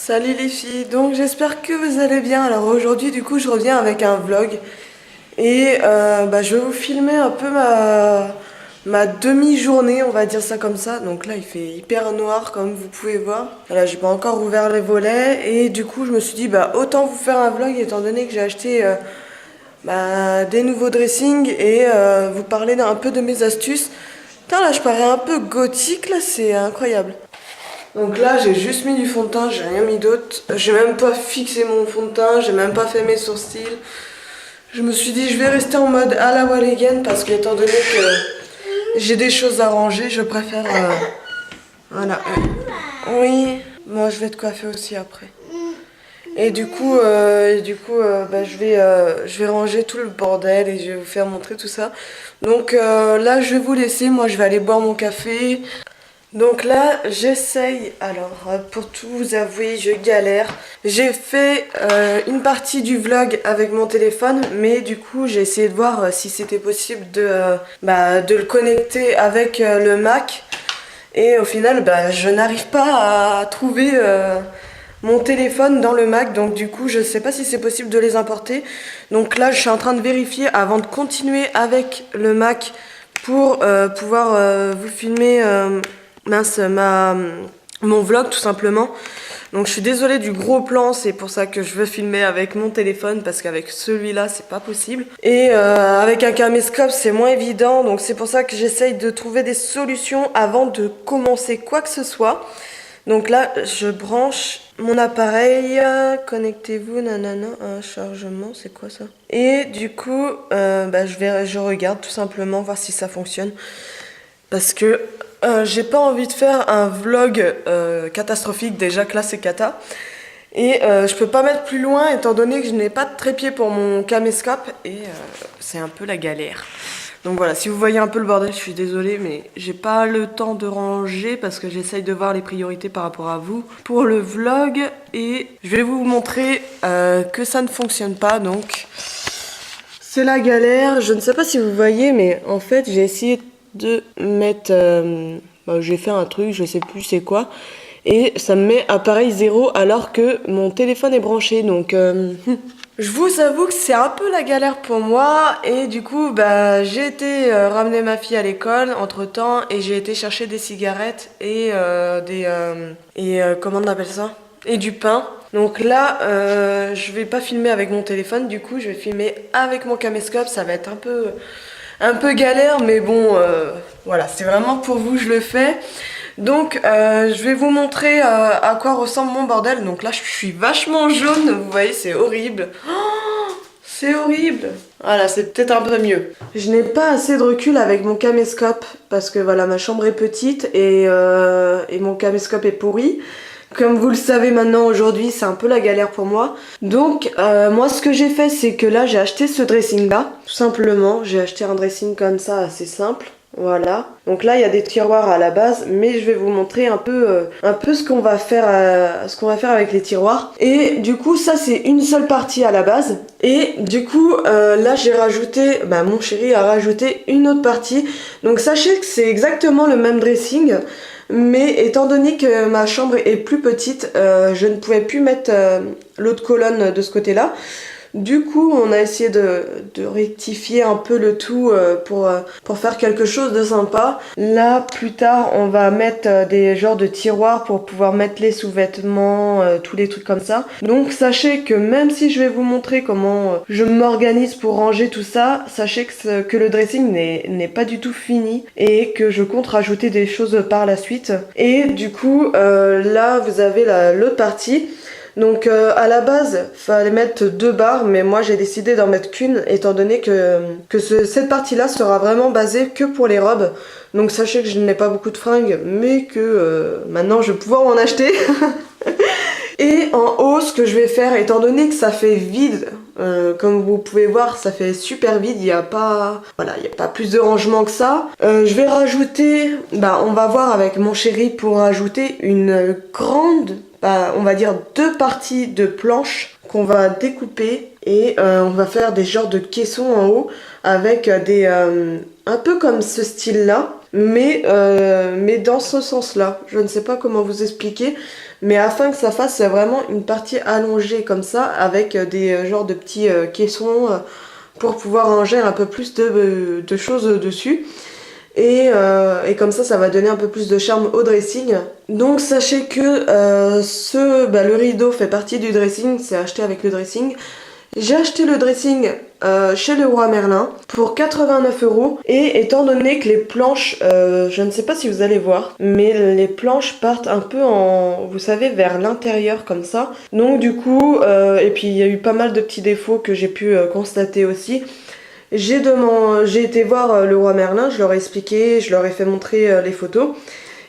Salut les filles, donc j'espère que vous allez bien. Alors aujourd'hui du coup je reviens avec un vlog et je vais vous filmer un peu ma demi-journée, on va dire ça comme ça. Donc là il fait hyper noir comme vous pouvez voir. Voilà, j'ai pas encore ouvert les volets et du coup je me suis dit autant vous faire un vlog étant donné que j'ai acheté des nouveaux dressings et vous parler un peu de mes astuces. Putain là je parais un peu gothique là, c'est incroyable. Donc là, j'ai juste mis du fond de teint, j'ai rien mis d'autre. J'ai même pas fixé mon fond de teint, j'ai même pas fait mes sourcils. Je me suis dit, je vais rester en mode à la wall again parce qu'étant donné que j'ai des choses à ranger, je préfère. Voilà. Oui, moi je vais te coiffer aussi après. Et du coup, je vais ranger tout le bordel et je vais vous faire montrer tout ça. Donc là, je vais vous laisser. Moi, je vais aller boire mon café. Donc là, j'essaye, alors pour tout vous avouer, je galère. J'ai fait une partie du vlog avec mon téléphone, mais du coup j'ai essayé de voir si c'était possible de le connecter avec le Mac. Et au final, je n'arrive pas à trouver mon téléphone dans le Mac, donc du coup je sais pas si c'est possible de les importer. Donc là, je suis en train de vérifier avant de continuer avec le Mac pour pouvoir vous filmer mon vlog tout simplement. Donc je suis désolée du gros plan, c'est pour ça que je veux filmer avec mon téléphone parce qu'avec celui-là c'est pas possible. Et avec un caméscope c'est moins évident, donc c'est pour ça que j'essaye de trouver des solutions avant de commencer quoi que ce soit. Donc là je branche mon appareil, connectez-vous, nanana, un chargement, c'est quoi ça? Et du coup je regarde tout simplement voir si ça fonctionne. Parce que j'ai pas envie de faire un vlog catastrophique, déjà que là c'est cata. Et je peux pas mettre plus loin étant donné que je n'ai pas de trépied pour mon caméscope et c'est un peu la galère. Donc voilà, si vous voyez un peu le bordel, je suis désolée, mais j'ai pas le temps de ranger parce que j'essaye de voir les priorités par rapport à vous pour le vlog. Et je vais vous montrer que ça ne fonctionne pas, donc c'est la galère. Je ne sais pas si vous voyez, mais en fait j'ai essayé de mettre j'ai fait un truc, je sais plus c'est quoi, et ça me met appareil 0 alors que mon téléphone est branché, donc je vous avoue que c'est un peu la galère pour moi. Et du coup j'ai été ramener ma fille à l'école entre temps et j'ai été chercher des cigarettes et comment on appelle ça, et du pain. Donc là je vais pas filmer avec mon téléphone, du coup je vais filmer avec mon caméscope. Ça va être un peu galère, mais bon, voilà, c'est vraiment pour vous je le fais. Donc je vais vous montrer à quoi ressemble mon bordel. Donc là je suis vachement jaune, vous voyez, c'est horrible. Oh, c'est horrible. Voilà, c'est peut-être un peu mieux. Je n'ai pas assez de recul avec mon caméscope parce que voilà, ma chambre est petite et mon caméscope est pourri. Comme vous le savez maintenant aujourd'hui, c'est un peu la galère pour moi. Donc moi ce que j'ai fait, c'est que là j'ai acheté ce dressing là, tout simplement. J'ai acheté un dressing comme ça assez simple. Voilà. Donc là il y a des tiroirs à la base, mais je vais vous montrer un peu ce qu'on va faire avec les tiroirs. Et du coup ça c'est une seule partie à la base. Et du coup là j'ai rajouté, mon chéri a rajouté une autre partie. Donc sachez que c'est exactement le même dressing. Mais étant donné que ma chambre est plus petite, je ne pouvais plus mettre l'autre colonne de ce côté-là. Du coup, on a essayé de rectifier un peu le tout pour faire quelque chose de sympa. Là, plus tard, on va mettre des genres de tiroirs pour pouvoir mettre les sous-vêtements, tous les trucs comme ça. Donc, sachez que même si je vais vous montrer comment je m'organise pour ranger tout ça, sachez que le dressing n'est pas du tout fini et que je compte rajouter des choses par la suite. Et du coup, là, vous avez l'autre partie. Donc à la base, fallait mettre 2 barres, mais moi j'ai décidé d'en mettre qu'une, étant donné que cette partie-là sera vraiment basée que pour les robes. Donc sachez que je n'ai pas beaucoup de fringues, mais que maintenant je vais pouvoir en acheter. Et en haut, ce que je vais faire, étant donné que ça fait vide, comme vous pouvez voir, ça fait super vide, il n'y a pas plus de rangement que ça. Je vais rajouter, on va voir avec mon chéri pour rajouter une grande, on va dire 2 parties de planches qu'on va découper et on va faire des genres de caissons en haut avec un peu comme ce style là, mais dans ce sens là. Je ne sais pas comment vous expliquer, mais afin que ça fasse vraiment une partie allongée comme ça, avec des genres de petits caissons pour pouvoir ranger un peu plus de choses dessus. Et comme ça va donner un peu plus de charme au dressing. Donc sachez que le rideau fait partie du dressing, c'est acheté avec le dressing. J'ai acheté le dressing chez Leroy Merlin pour 89 €. Et étant donné que les planches, je ne sais pas si vous allez voir, mais les planches partent un peu vous savez, vers l'intérieur comme ça. Donc du coup, et puis il y a eu pas mal de petits défauts que j'ai pu constater aussi. J'ai été voir Leroy Merlin, je leur ai expliqué, je leur ai fait montrer les photos.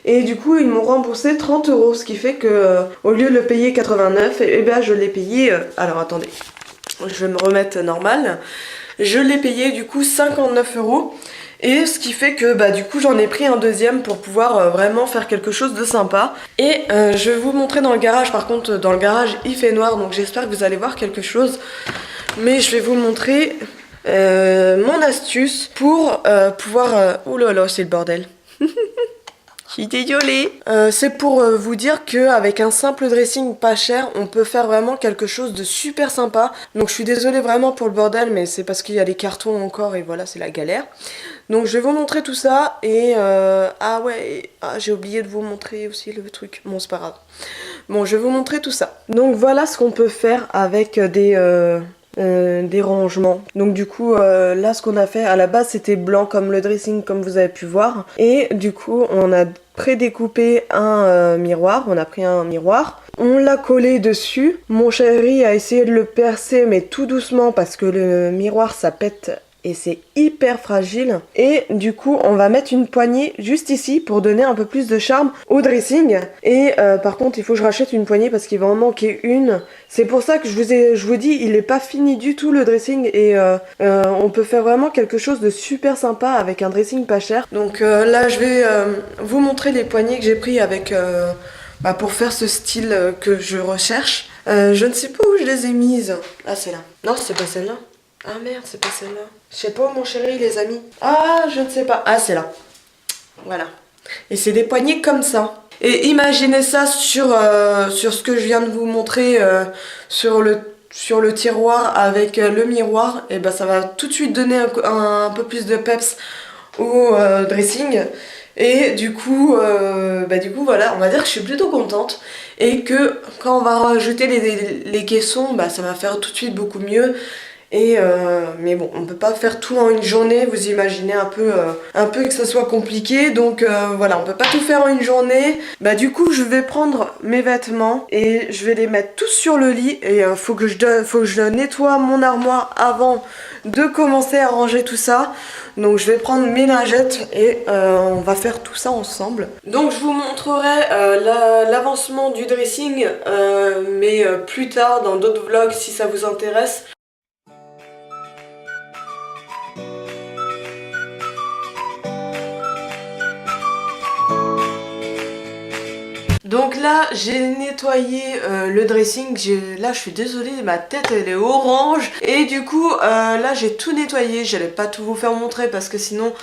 Et du coup, ils m'ont remboursé 30 €, ce qui fait que au lieu de le payer 89, et ben je l'ai payé. Alors attendez, je vais me remettre normal. Je l'ai payé du coup 59 €. Et ce qui fait que du coup j'en ai pris un deuxième pour pouvoir vraiment faire quelque chose de sympa. Et je vais vous montrer dans le garage. Par contre, dans le garage il fait noir, donc j'espère que vous allez voir quelque chose. Mais je vais vous montrer mon astuce pour pouvoir... Ouh là là, c'est le bordel. Je suis désolée. C'est pour vous dire qu'avec un simple dressing pas cher, on peut faire vraiment quelque chose de super sympa. Donc je suis désolée vraiment pour le bordel, mais c'est parce qu'il y a les cartons encore et voilà, c'est la galère. Donc je vais vous montrer tout ça et... ah ouais, j'ai oublié de vous montrer aussi le truc. Bon, c'est pas grave. Bon, je vais vous montrer tout ça. Donc voilà ce qu'on peut faire avec des rangements. Donc du coup là ce qu'on a fait à la base c'était blanc comme le dressing comme vous avez pu voir, et du coup on a prédécoupé un miroir, on a pris un miroir, on l'a collé dessus. Mon chéri a essayé de le percer mais tout doucement parce que le miroir ça pète et c'est hyper fragile. Et du coup on va mettre une poignée juste ici pour donner un peu plus de charme au dressing. Et par contre il faut que je rachète une poignée parce qu'il va en manquer une. C'est pour ça que je vous dis il est pas fini du tout le dressing. Et on peut faire vraiment quelque chose de super sympa avec un dressing pas cher. Donc là je vais vous montrer les poignées que j'ai pris avec pour faire ce style que je recherche. Je ne sais pas où je les ai mises. Ah c'est là. Non c'est pas celle-là. Ah merde, c'est pas celle-là. Je sais pas où mon chéri les a mis. Ah, je ne sais pas. Ah, c'est là. Voilà. Et c'est des poignées comme ça. Et imaginez ça sur ce que je viens de vous montrer sur le tiroir avec le miroir. Et ça va tout de suite donner un peu plus de peps au dressing. Et du coup voilà, on va dire que je suis plutôt contente. Et que quand on va rajouter les caissons, ça va faire tout de suite beaucoup mieux. Et mais bon, on peut pas faire tout en une journée, vous imaginez un peu que ça soit compliqué, donc voilà, on peut pas tout faire en une journée. Du coup, je vais prendre mes vêtements et je vais les mettre tous sur le lit. Et faut que je nettoie mon armoire avant de commencer à ranger tout ça. Donc je vais prendre mes lingettes et on va faire tout ça ensemble. Donc je vous montrerai l'avancement du dressing, mais plus tard dans d'autres vlogs si ça vous intéresse. Donc là j'ai nettoyé le dressing, là je suis désolée, ma tête elle est orange. Et du coup là j'ai tout nettoyé, j'allais pas tout vous faire montrer parce que sinon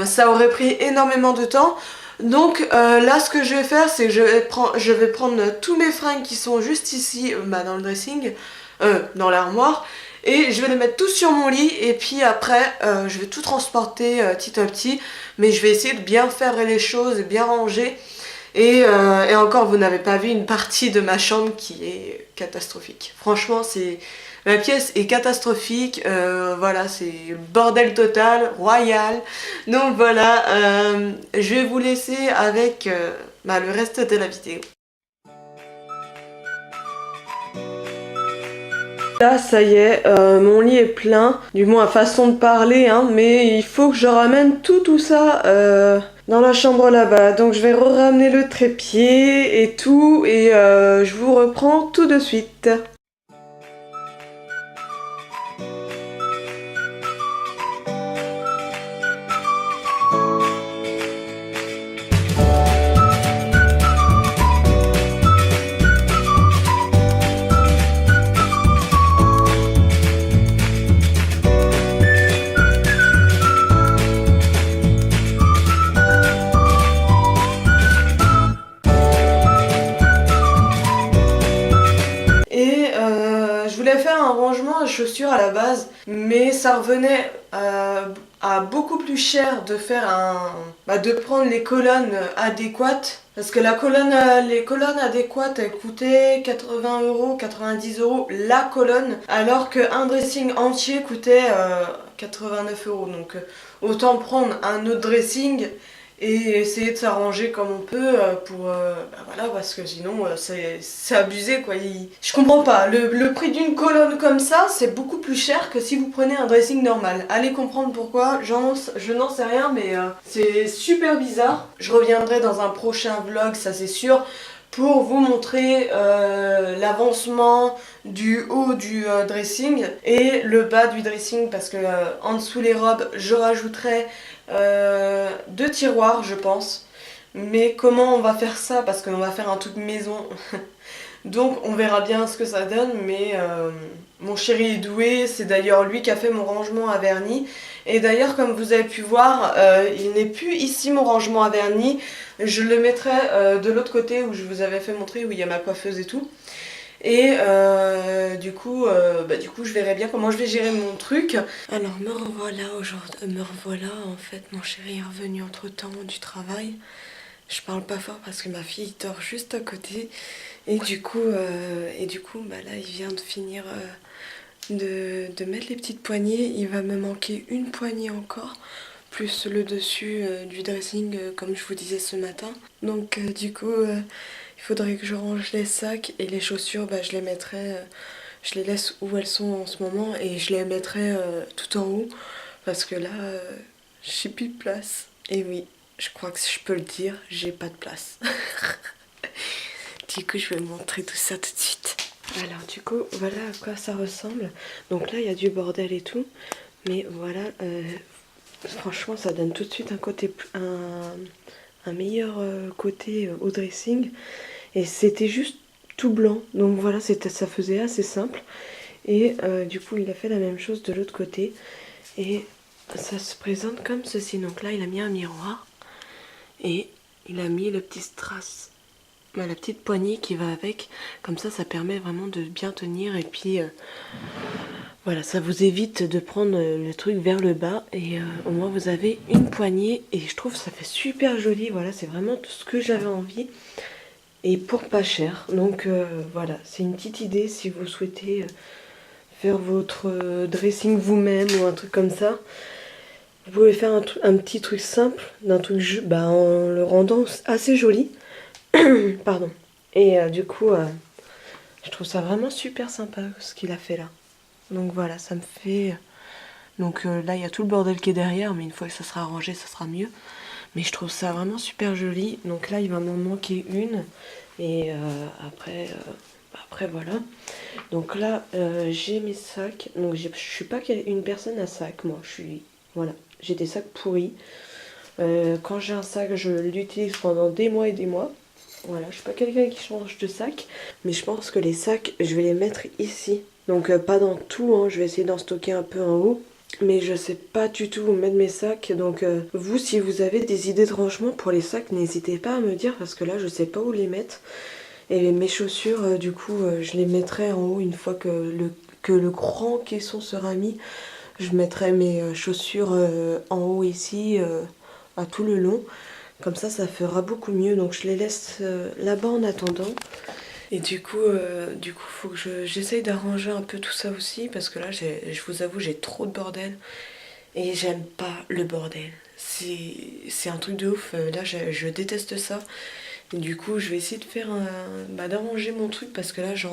ça aurait pris énormément de temps. Donc là ce que je vais faire c'est que je vais prendre tous mes fringues qui sont juste ici dans le dressing, dans l'armoire. Et je vais les mettre tous sur mon lit et puis après je vais tout transporter petit à petit. Mais je vais essayer de bien faire les choses et bien ranger. Et encore, vous n'avez pas vu une partie de ma chambre qui est catastrophique. Franchement, la pièce est catastrophique. Voilà, c'est le bordel total, royal. Donc voilà, je vais vous laisser avec le reste de la vidéo. Là, ça y est, mon lit est plein, du moins à façon de parler, hein, mais il faut que je ramène tout ça dans la chambre là-bas. Donc je vais ramener le trépied et tout, et je vous reprends tout de suite. voulais faire un rangement à chaussures à la base, mais ça revenait à beaucoup plus cher de faire de prendre les colonnes adéquates. Parce que les colonnes adéquates, elles coûtaient 80 euros, 90 euros la colonne, alors qu'un dressing entier coûtait 89 euros. Donc autant prendre un autre dressing et essayer de s'arranger comme on peut voilà, parce que sinon c'est abusé quoi. Je comprends pas, le prix d'une colonne comme ça c'est beaucoup plus cher que si vous prenez un dressing normal. Allez comprendre pourquoi, je n'en sais rien, mais c'est super bizarre. Je reviendrai dans un prochain vlog, ça c'est sûr, pour vous montrer l'avancement du haut du dressing et le bas du dressing, parce que en dessous les robes je rajouterai 2 tiroirs je pense. Mais comment on va faire ça, parce qu'on va faire un truc maison donc on verra bien ce que ça donne. Mais mon chéri est doué, c'est d'ailleurs lui qui a fait mon rangement à vernis. Et d'ailleurs comme vous avez pu voir, il n'est plus ici mon rangement à vernis. Je le mettrai de l'autre côté où je vous avais fait montrer, où il y a ma coiffeuse et tout. Et du coup je verrai bien comment je vais gérer mon truc. Alors me revoilà aujourd'hui, en fait, mon chéri est revenu entre temps du travail. Je parle pas fort parce que ma fille dort juste à côté. Et du coup là il vient de finir de mettre les petites poignées. Il va me manquer une poignée encore, plus le dessus du dressing comme je vous disais ce matin. Donc il faudrait que je range les sacs, et les chaussures je les mettrai, je les laisse où elles sont en ce moment et je les mettrai tout en haut, parce que là j'ai plus de place. Et oui, je crois que je peux le dire, j'ai pas de place. Du coup je vais vous montrer tout ça tout de suite. Alors du coup voilà à quoi ça ressemble. Donc là il y a du bordel et tout, mais voilà, franchement ça donne tout de suite un meilleur côté au dressing. Et c'était juste tout blanc, donc voilà, ça faisait assez simple. Et du coup il a fait la même chose de l'autre côté, et ça se présente comme ceci. Donc là il a mis un miroir et il a mis le petit strass, la petite poignée qui va avec, comme ça permet vraiment de bien tenir. Et puis voilà, ça vous évite de prendre le truc vers le bas, et au moins vous avez une poignée, et je trouve ça fait super joli. Voilà, c'est vraiment tout ce que j'avais envie, et pour pas cher. Donc voilà, c'est une petite idée si vous souhaitez faire votre dressing vous-même ou un truc comme ça. Vous pouvez faire un petit truc simple, en le rendant assez joli. Pardon. Et du coup, je trouve ça vraiment super sympa ce qu'il a fait là. Donc voilà, ça me fait... Donc là, il y a tout le bordel qui est derrière, mais une fois que ça sera rangé, ça sera mieux. Mais je trouve ça vraiment super joli. Donc là il va m'en manquer une. Et après voilà. Donc là j'ai mes sacs. Donc je suis pas une personne à sac. Moi voilà, j'ai des sacs pourris. Quand j'ai un sac, je l'utilise pendant des mois et des mois. Voilà, je suis pas quelqu'un qui change de sac. Mais je pense que les sacs, je vais les mettre ici. Donc pas dans tout, hein. Je vais essayer d'en stocker un peu en haut. Mais je sais pas du tout où mettre mes sacs. Donc vous, si vous avez des idées de rangement pour les sacs, n'hésitez pas à me dire, parce que là je sais pas où les mettre. Et mes chaussures, du coup je les mettrai en haut une fois que le grand caisson sera mis. Je mettrai mes chaussures en haut ici, à tout le long. Comme ça fera beaucoup mieux. Donc je les laisse là-bas en attendant. Et du coup, faut que j'essaye d'arranger un peu tout ça aussi, parce que là, je vous avoue, j'ai trop de bordel. Et j'aime pas le bordel. C'est un truc de ouf. Là, je déteste ça. Et du coup, je vais essayer de faire d'arranger mon truc, parce que là, je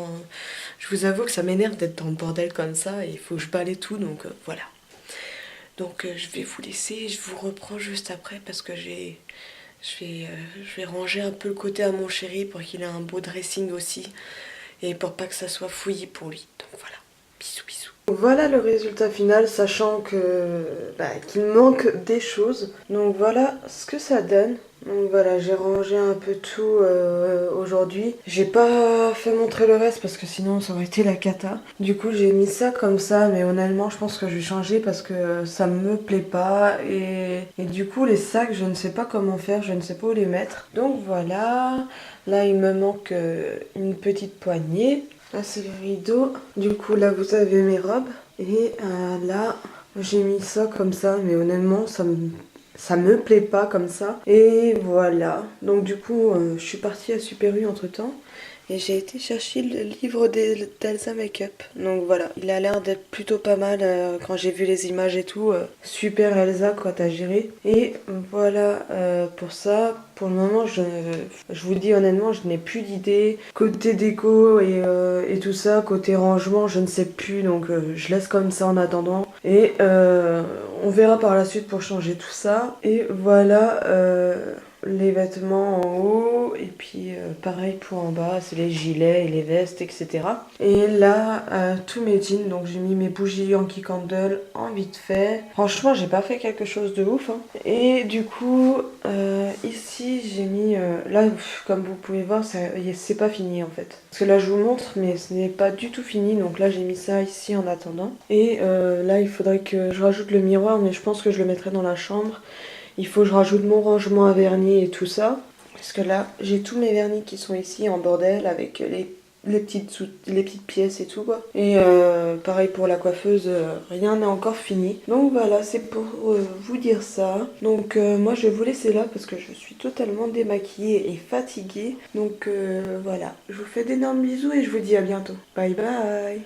vous avoue que ça m'énerve d'être dans le bordel comme ça. Et il faut que je balaye tout, donc voilà. Donc je vais vous laisser, je vous reprends juste après, parce que je vais ranger un peu le côté à mon chéri pour qu'il ait un beau dressing aussi, et pour pas que ça soit fouillé pour lui. Donc voilà, bisous bisous. Voilà le résultat final, sachant qu'il manque des choses. Donc voilà ce que ça donne. Donc voilà, j'ai rangé un peu tout aujourd'hui. J'ai pas fait montrer le reste parce que sinon ça aurait été la cata. Du coup j'ai mis ça comme ça, mais honnêtement je pense que je vais changer parce que ça me plaît pas. Et du coup les sacs, je ne sais pas comment faire, je ne sais pas où les mettre. Donc voilà, là il me manque une petite poignée. Là c'est les rideaux. Du coup là vous avez mes robes. Et là j'ai mis ça comme ça, mais honnêtement ça me plaît pas comme ça. Et voilà. Donc du coup je suis partie à Super U entre temps. Et j'ai été chercher le livre d'Elsa Makeup. Donc voilà, il a l'air d'être plutôt pas mal quand j'ai vu les images et tout. Super Elsa quoi, t'as géré. Et voilà pour ça. Pour le moment, je vous dis honnêtement, je n'ai plus d'idées. Côté déco et tout ça, côté rangement, je ne sais plus. Donc je laisse comme ça en attendant. Et on verra par la suite pour changer tout ça. Et voilà. Les vêtements en haut et puis pareil pour en bas, c'est les gilets et les vestes, etc. Et là, tous mes jeans, donc j'ai mis mes bougies Yankee Candle en vite fait. Franchement, j'ai pas fait quelque chose de ouf, hein. Et du coup, ici, j'ai mis... là, comme vous pouvez voir, c'est pas fini en fait. Parce que là, je vous montre, mais ce n'est pas du tout fini. Donc là, j'ai mis ça ici en attendant. Et là, il faudrait que je rajoute le miroir, mais je pense que je le mettrai dans la chambre. Il faut que je rajoute mon rangement à vernis et tout ça. Parce que là, j'ai tous mes vernis qui sont ici en bordel avec les petites pièces et tout quoi. Et pareil pour la coiffeuse, rien n'est encore fini. Donc voilà, c'est pour vous dire ça. Donc moi je vais vous laisser là parce que je suis totalement démaquillée et fatiguée. Donc voilà, je vous fais d'énormes bisous et je vous dis à bientôt. Bye bye.